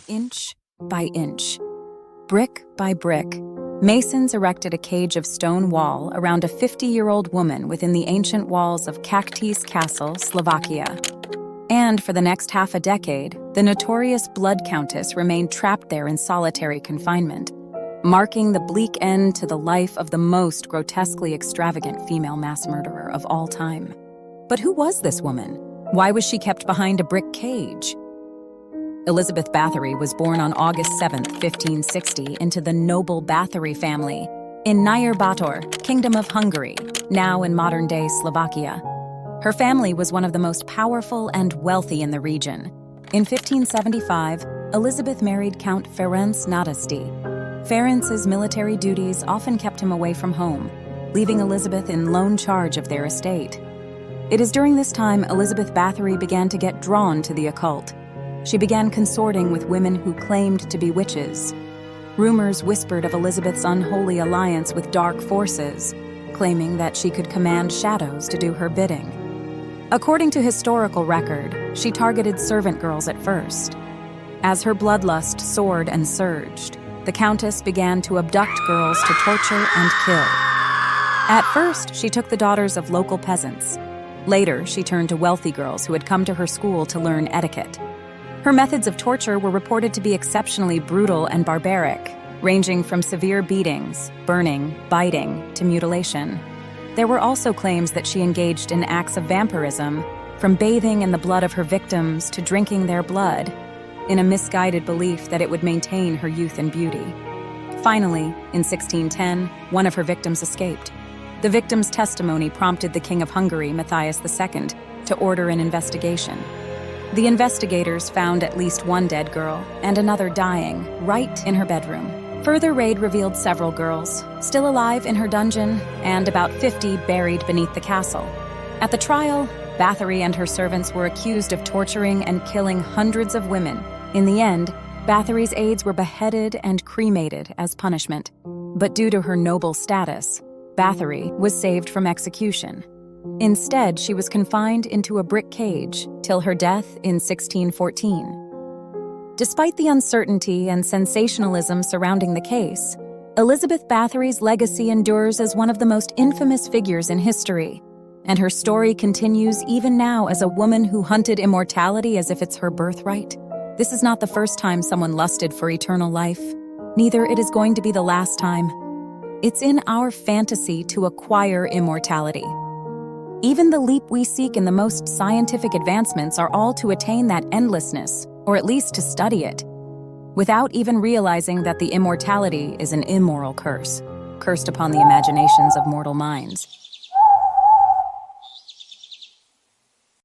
inch by inch, brick by brick, masons erected a cage of stone wall around a 50-year-old woman within the ancient walls of Countess Castle, Slovakia. And for the next half a decade, the notorious Blood Countess remained trapped there in solitary confinement, marking the bleak end to the life of the most grotesquely extravagant female mass murderer of all time. But who was this woman? Why was she kept behind a brick cage? Elizabeth Bathory was born on August 7, 1560, into the noble Báthory family in Báthory, Kingdom of Hungary, now in modern-day Slovakia. Her family was one of the most powerful and wealthy in the region. In 1575, Elizabeth married Count Ferenc Nadasdy. Ferenc's military duties often kept him away from home, leaving Elizabeth in lone charge of their estate. It is during this time Elizabeth Bathory began to get drawn to the occult. She began consorting with women who claimed to be witches. Rumors whispered of Elizabeth's unholy alliance with dark forces, claiming that she could command shadows to do her bidding. According to historical record, she targeted servant girls at first. As her bloodlust soared and surged, the Countess began to abduct girls to torture and kill. At first, she took the daughters of local peasants. Later, she turned to wealthy girls who had come to her school to learn etiquette. Her methods of torture were reported to be exceptionally brutal and barbaric, ranging from severe beatings, burning, biting, to mutilation. There were also claims that she engaged in acts of vampirism, from bathing in the blood of her victims to drinking their blood, in a misguided belief that it would maintain her youth and beauty. Finally, in 1610, one of her victims escaped. The victim's testimony prompted the King of Hungary, Matthias II, to order an investigation. The investigators found at least one dead girl and another dying right in her bedroom. Further raid revealed several girls, still alive in her dungeon, and about 50 buried beneath the castle. At the trial, Báthory and her servants were accused of torturing and killing hundreds of women. In the end, Báthory's aides were beheaded and cremated as punishment. But due to her noble status, Báthory was saved from execution. Instead, she was confined into a brick cage till her death in 1614. Despite the uncertainty and sensationalism surrounding the case, Elizabeth Bathory's legacy endures as one of the most infamous figures in history, and her story continues even now as a woman who hunted immortality as if it's her birthright. This is not the first time someone lusted for eternal life. Neither it is going to be the last time. It's in our fantasy to acquire immortality. Even the leap we seek in the most scientific advancements are all to attain that endlessness, or at least to study it, without even realizing that the immortality is an immoral curse, cursed upon the imaginations of mortal minds.